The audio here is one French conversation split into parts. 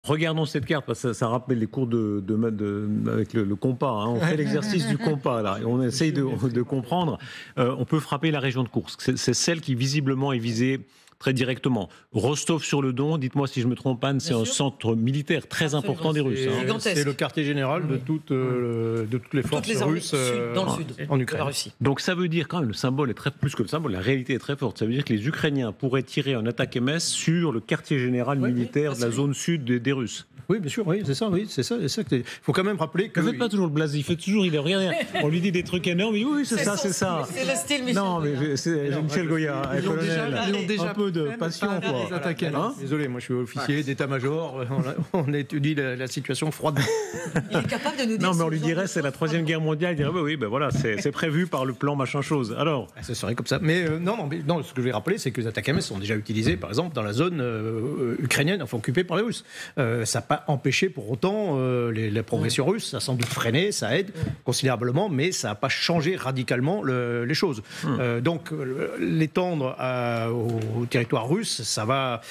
Regardons cette carte, parce que ça rappelle les cours avec le compas. Hein. On fait l'exercice du compas, là, et on essaye de comprendre. On peut frapper la région de Koursk. C'est celle qui, visiblement, est visée très directement. Rostov-sur-le-Don, dites-moi si je me trompe, Anne, c'est un centre militaire très important des Russes. Hein. C'est le quartier général de toutes les forces russes dans le sud, en Ukraine. de la Russie. Donc ça veut dire, quand même, le symbole est très plus que le symbole, la réalité est très forte. Ça veut dire que les Ukrainiens pourraient tirer un attaque MS sur le quartier général militaire de la zone sud des Russes. Oui, bien sûr, oui, c'est ça. Il faut quand même rappeler que... Ne faites pas toujours le blasé, on lui dit des trucs énormes, mais oui, c'est ça. C'est le style Michel Non, mais c'est Michel Goya, colonel, un peu de passion, quoi. Désolé, moi je suis officier d'état-major, on étudie la situation froidement. Il est capable de nous dire... Non, mais on lui dirait, c'est la Troisième Guerre mondiale, il dirait, oui, ben voilà, c'est prévu par le plan machin chose. Alors ce serait comme ça. Mais non, ce que je vais rappeler, c'est que les attaques MS sont déjà utilisées, par exemple, dans la zone ukrainienne, enfin occupée par les Russes. Ça n'a pas empêché pour autant la progression russe, ça a sans doute freiné, ça aide considérablement, mais ça n'a pas changé radicalement les choses. Donc l'étendre au territoire russe, ça va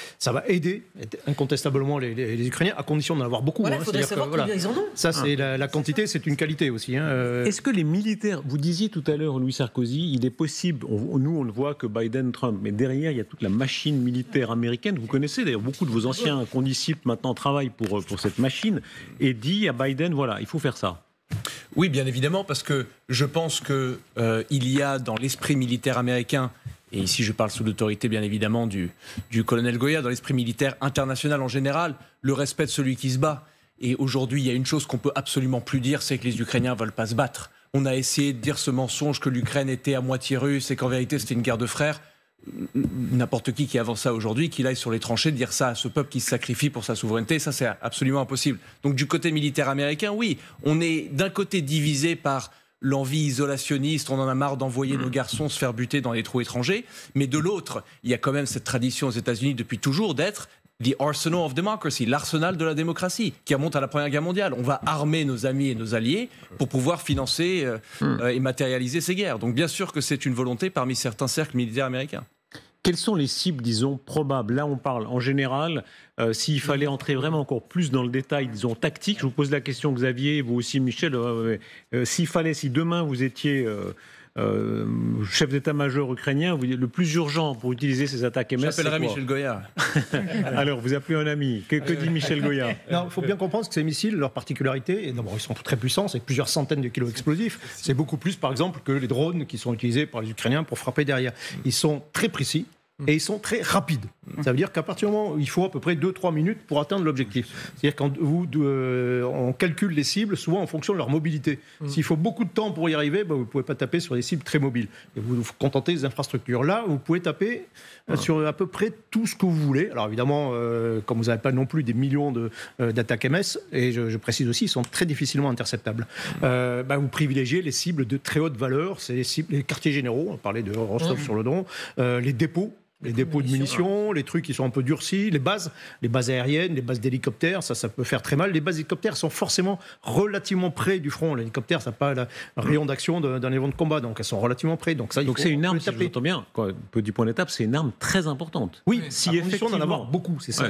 aider incontestablement les Ukrainiens, à condition d'en avoir beaucoup. Voilà, il faudrait savoir combien ils en ont. Ça, c'est la quantité, c'est une qualité aussi. Est-ce que les militaires, vous disiez tout à l'heure, Louis Sarkozy, il est possible, nous on ne voit que Biden, Trump, mais derrière il y a toute la machine militaire américaine. Vous connaissez d'ailleurs beaucoup de vos anciens condisciples maintenant travaillent pour cette machine et dit à Biden, voilà, il faut faire ça. Oui, bien évidemment, parce que je pense que il y a dans l'esprit militaire américain, et ici je parle sous l'autorité bien évidemment du colonel Goya, dans l'esprit militaire international en général, le respect de celui qui se bat. Et aujourd'hui, il y a une chose qu'on peut absolument plus dire, c'est que les Ukrainiens veulent pas se battre. On a essayé de dire ce mensonge que l'Ukraine était à moitié russe et qu'en vérité c'était une guerre de frères. N'importe qui avance ça aujourd'hui, qu'il aille sur les tranchées, dire ça à ce peuple qui se sacrifie pour sa souveraineté, ça c'est absolument impossible. Donc du côté militaire américain, oui, on est d'un côté divisé par l'envie isolationniste, on en a marre d'envoyer nos garçons se faire buter dans les trous étrangers, mais de l'autre, il y a quand même cette tradition aux États-Unis depuis toujours d'être the arsenal of democracy, l'arsenal de la démocratie, qui remonte à la Première Guerre mondiale. On va armer nos amis et nos alliés pour pouvoir financer et matérialiser ces guerres. Donc bien sûr que c'est une volonté parmi certains cercles militaires américains. Quelles sont les cibles, disons, probables? Là, on parle en général, s'il fallait entrer vraiment encore plus dans le détail, disons, tactique. Je vous pose la question, Xavier, vous aussi, Michel. Si demain vous étiez chef d'état-major ukrainien, le plus urgent pour utiliser ces attaques MS, j'appellerai Michel Goya. Alors, vous appelez un ami. Que dit Michel Goya? Non, il faut bien comprendre que ces missiles, leur particularité, et d'abord ils sont très puissants, c'est plusieurs centaines de kilos explosifs. C'est beaucoup plus, par exemple, que les drones qui sont utilisés par les Ukrainiens pour frapper derrière. Ils sont très précis. Et ils sont très rapides. Ça veut dire qu'à partir du moment où il faut à peu près 2-3 minutes pour atteindre l'objectif. C'est-à-dire quand on calcule les cibles souvent en fonction de leur mobilité. S'il faut beaucoup de temps pour y arriver, vous ne pouvez pas taper sur des cibles très mobiles. Et vous vous contentez des infrastructures. Là, vous pouvez taper sur à peu près tout ce que vous voulez. Alors évidemment, comme vous n'avez pas non plus des millions d'attaques MS, et je précise aussi, ils sont très difficilement interceptables. Vous privilégiez les cibles de très haute valeur, c'est les quartiers généraux, on parlait de Rostov-sur-le-Don, les dépôts. Les dépôts de munitions, les trucs qui sont un peu durcis, les bases aériennes, les bases d'hélicoptères, ça peut faire très mal. Les bases d'hélicoptères sont forcément relativement près du front. L'hélicoptère, ça n'a pas le rayon d'action d'un événement de combat, donc elles sont relativement près. Donc c'est une arme, si je l'entends bien, petit point d'étape, c'est une arme très importante. Oui, si effectivement d'en avoir beaucoup, c'est ça.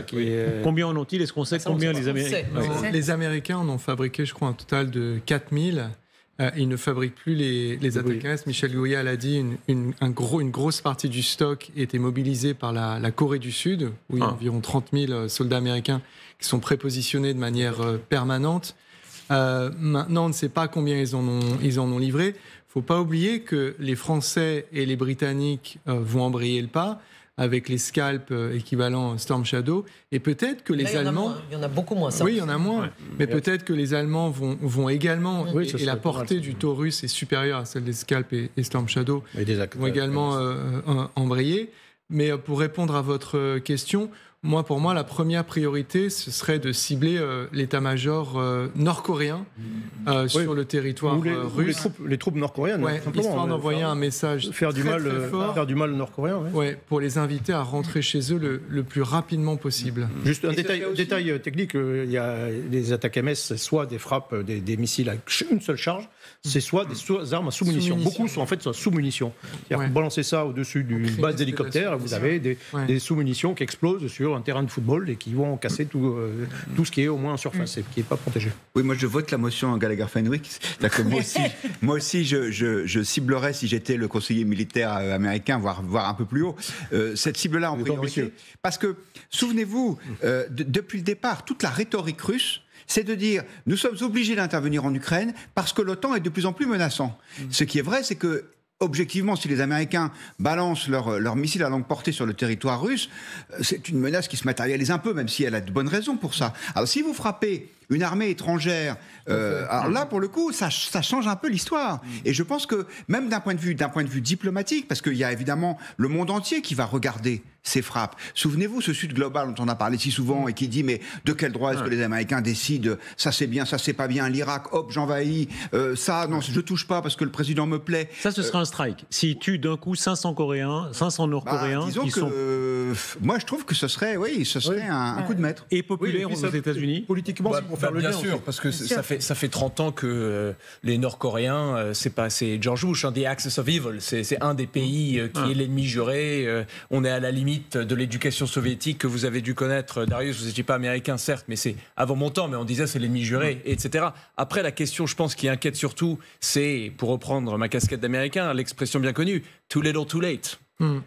Combien en ont-ils? Est-ce qu'on sait combien les Américains? Les Américains en ont fabriqué, je crois, un total de 4000. Ils ne fabriquent plus les attaques MS. Michel Goya l'a dit, une grosse partie du stock était mobilisée par la Corée du Sud, où il y a environ 30 000 soldats américains qui sont prépositionnés de manière permanente. Maintenant, on ne sait pas combien ils en ont livré. Il ne faut pas oublier que les Français et les Britanniques vont embrayer le pas avec les Scalp équivalents Storm Shadow, et peut-être que les Allemands... Il y en a beaucoup moins, ça. Oui, il y en a moins, mais peut-être que les Allemands vont également, et la portée du Taurus est supérieure à celle des Scalp et Storm Shadow, vont également embrayer. Mais pour répondre à votre question, pour moi, la première priorité, ce serait de cibler l'état-major nord-coréen sur le territoire russe. Les troupes nord-coréennes, simplement. Histoire d'envoyer un message faire du mal aux Nord-Coréens. Pour les inviter à rentrer chez eux le plus rapidement possible. Juste un détail technique, il y a des attaques MS, c'est soit des frappes, des missiles avec une seule charge, c'est soit des armes à sous-munitions. Beaucoup sont en fait sous-munitions. C'est-à-dire que vous balancez ça au-dessus d'une base d'hélicoptère, vous avez des sous-munitions qui explosent sur sur un terrain de football et qui vont casser tout ce qui est au moins en surface et qui n'est pas protégé. Oui, moi je vote la motion Gallagher-Fenwick. C'est-à-dire que moi aussi je ciblerais, si j'étais le conseiller militaire américain, voire un peu plus haut, cette cible-là en priorité. Parce que, souvenez-vous, depuis le départ, toute la rhétorique russe, c'est de dire nous sommes obligés d'intervenir en Ukraine parce que l'OTAN est de plus en plus menaçant. Ce qui est vrai, c'est que objectivement, si les Américains balancent leurs missiles à longue portée sur le territoire russe, c'est une menace qui se matérialise un peu, même si elle a de bonnes raisons pour ça. Alors si vous frappez une armée étrangère, alors là, pour le coup, ça change un peu l'histoire. Et je pense que même d'un point de vue diplomatique, parce qu'il y a évidemment le monde entier qui va regarder ces frappes. Souvenez-vous, ce Sud global dont on a parlé si souvent et qui dit mais de quel droit est-ce que les Américains décident ça c'est bien, ça c'est pas bien, l'Irak, hop, j'envahis, ça non, je touche pas parce que le président me plaît. Ça, ce serait un strike. S'ils tuent d'un coup 500 Coréens, 500 Nord-Coréens, disons que moi je trouve que ce serait un coup de maître. Et populaire aux États-Unis. Politiquement, c'est pour faire le lien. Bien sûr, parce que ça fait 30 ans que les Nord-Coréens, c'est George Bush, the Axis of Evil, c'est un des pays qui est l'ennemi juré. On est à la limite de l'éducation soviétique que vous avez dû connaître. Darius, vous n'étiez pas américain, certes, mais c'est avant mon temps, mais on disait c'est l'ennemi juré, etc. Après, la question, je pense, qui inquiète surtout, c'est, pour reprendre ma casquette d'américain, l'expression bien connue, too little, too late.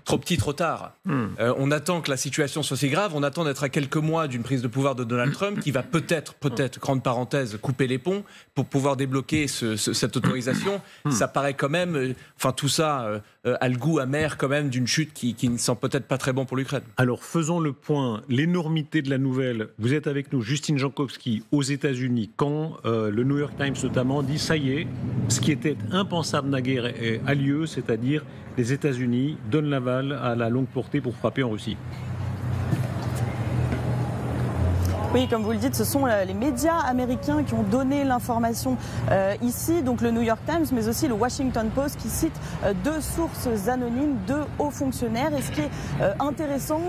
Trop petit, trop tard. On attend que la situation soit si grave, on attend d'être à quelques mois d'une prise de pouvoir de Donald Trump qui va peut-être, grande parenthèse, couper les ponts pour pouvoir débloquer cette autorisation. Ça paraît quand même, tout ça a le goût amer quand même d'une chute qui ne sent peut-être pas très bon pour l'Ukraine. Alors faisons le point, l'énormité de la nouvelle. Vous êtes avec nous, Justine Jankowski, aux États-Unis, quand le New York Times notamment dit ça y est, ce qui était impensable naguère a lieu, c'est-à-dire les États-Unis donnent l'aval à la longue portée pour frapper en Russie. Oui, comme vous le dites, ce sont les médias américains qui ont donné l'information ici, donc le New York Times, mais aussi le Washington Post, qui cite deux sources anonymes, deux hauts fonctionnaires. Et ce qui est intéressant,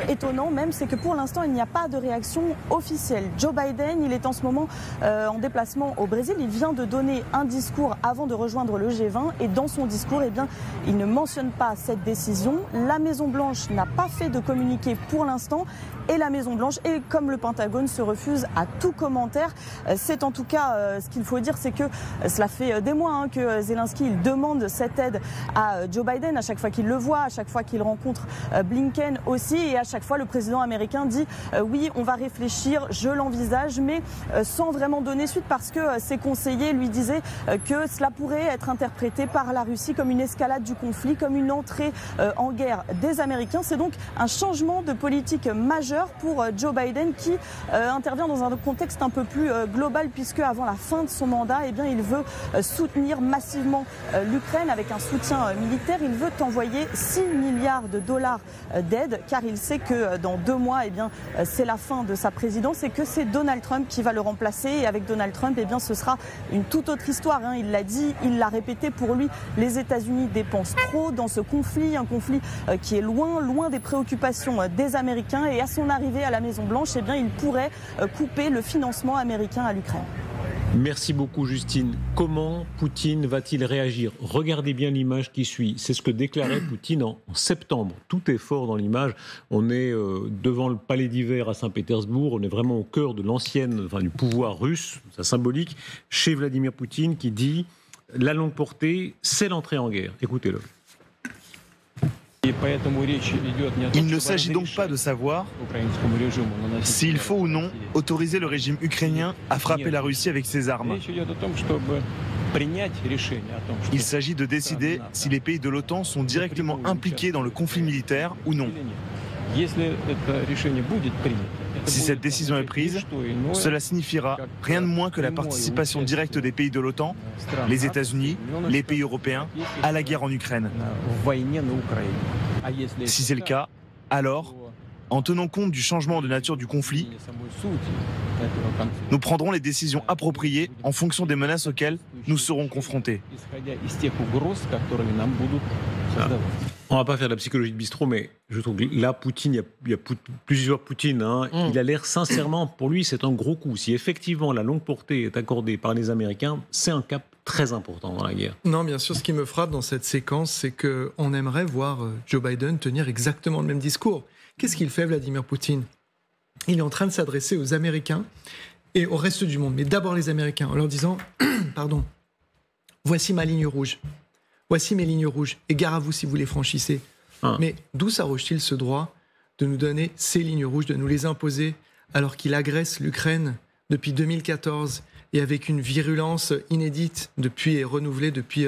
étonnant même, c'est que pour l'instant, il n'y a pas de réaction officielle. Joe Biden, il est en ce moment en déplacement au Brésil. Il vient de donner un discours avant de rejoindre le G20. Et dans son discours, il ne mentionne pas cette décision. La Maison-Blanche n'a pas fait de communiqué pour l'instant. Et la Maison-Blanche, et comme le Pentagone, se refuse à tout commentaire. C'est en tout cas ce qu'il faut dire, c'est que cela fait des mois que Zelensky il demande cette aide à Joe Biden à chaque fois qu'il le voit, à chaque fois qu'il rencontre Blinken aussi, et à chaque fois le président américain dit oui, on va réfléchir, je l'envisage, mais sans vraiment donner suite parce que ses conseillers lui disaient que cela pourrait être interprété par la Russie comme une escalade du conflit, comme une entrée en guerre des Américains. C'est donc un changement de politique majeur pour Joe Biden qui intervient dans un contexte un peu plus global puisque avant la fin de son mandat, il veut soutenir massivement l'Ukraine avec un soutien militaire. Il veut envoyer 6 milliards de dollars d'aide car il sait que dans 2 mois, c'est la fin de sa présidence et que c'est Donald Trump qui va le remplacer. Et avec Donald Trump, ce sera une toute autre histoire. Il l'a dit, il l'a répété. Pour lui, les États-Unis dépensent trop dans ce conflit, un conflit qui est loin des préoccupations des Américains. Et à son arrivée à la Maison-Blanche, il pourrait couper le financement américain à l'Ukraine. Merci beaucoup Justine. Comment Poutine va-t-il réagir? Regardez bien l'image qui suit. C'est ce que déclarait Poutine en septembre. Tout est fort dans l'image. On est devant le palais d'hiver à Saint-Pétersbourg. On est vraiment au cœur de du pouvoir russe, c'est symbolique, chez Vladimir Poutine qui dit la longue portée, c'est l'entrée en guerre. Écoutez-le. Il ne s'agit donc pas de savoir s'il faut ou non autoriser le régime ukrainien à frapper la Russie avec ses armes. Il s'agit de décider si les pays de l'OTAN sont directement impliqués dans le conflit militaire ou non. Si cette décision est prise, cela signifiera rien de moins que la participation directe des pays de l'OTAN, les États-Unis, les pays européens, à la guerre en Ukraine. Si c'est le cas, alors, en tenant compte du changement de nature du conflit, nous prendrons les décisions appropriées en fonction des menaces auxquelles nous serons confrontés. On ne va pas faire de la psychologie de bistrot, mais je trouve que là, Poutine, il y a plusieurs Poutine. Il a l'air sincèrement, pour lui, c'est un gros coup. Si effectivement la longue portée est accordée par les Américains, c'est un cap très important dans la guerre. Non, bien sûr, ce qui me frappe dans cette séquence, c'est qu'on aimerait voir Joe Biden tenir exactement le même discours. Qu'est-ce qu'il fait, Vladimir Poutine? il est en train de s'adresser aux Américains et au reste du monde, mais d'abord les Américains, en leur disant pardon, voici ma ligne rouge, voici mes lignes rouges, et gare à vous si vous les franchissez. Mais d'où s'arroge-t-il ce droit de nous donner ces lignes rouges, de nous les imposer, alors qu'il agresse l'Ukraine depuis 2014 et avec une virulence inédite et renouvelée depuis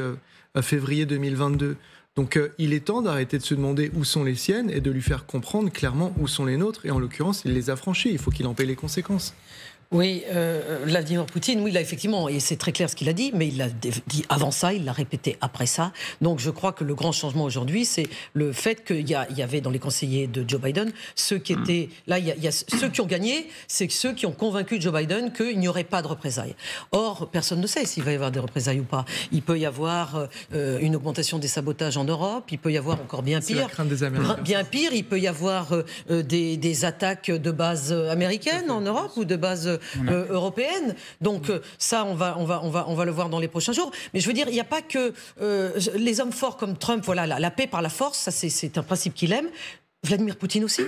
février 2022. Donc il est temps d'arrêter de se demander où sont les siennes et de lui faire comprendre clairement où sont les nôtres. Et en l'occurrence, il les a franchis. Il faut qu'il en paie les conséquences. Oui, Vladimir Poutine, oui, là, effectivement, et c'est très clair ce qu'il a dit, mais il l'a dit avant ça, il l'a répété après ça. Donc je crois que le grand changement aujourd'hui, c'est le fait qu'il y avait dans les conseillers de Joe Biden ceux qui étaient... Là, il y a ceux qui ont gagné, c'est ceux qui ont convaincu Joe Biden qu'il n'y aurait pas de représailles. Or, personne ne sait s'il va y avoir des représailles ou pas. Il peut y avoir une augmentation des sabotages en Europe, il peut y avoir encore bien pire. C'est la crainte des Américains. Bien pire, il peut y avoir des attaques de bases américaines en Europe ou de bases européenne. Donc ça, on va le voir dans les prochains jours. Mais je veux dire, il n'y a pas que les hommes forts comme Trump, voilà, la paix par la force, ça c'est un principe qu'il aime. Vladimir Poutine aussi,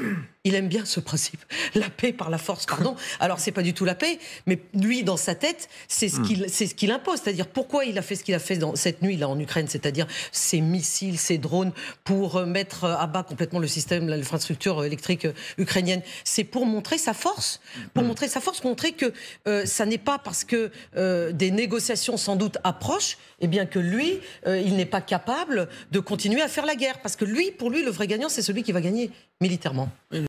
il aime bien ce principe. La paix par la force, pardon. Alors, c'est pas du tout la paix, mais lui, dans sa tête, c'est ce qu'il impose. C'est-à-dire, pourquoi il a fait ce qu'il a fait dans cette nuit-là en Ukraine, c'est-à-dire ces missiles, ces drones, pour mettre à bas complètement le système, l'infrastructure électrique ukrainienne. C'est pour montrer sa force. Pour montrer sa force, montrer que ça n'est pas parce que des négociations, sans doute, approchent, eh bien que lui, il n'est pas capable de continuer à faire la guerre. Parce que lui, pour lui, le vrai gagnant, c'est celui qui va gagner militairement.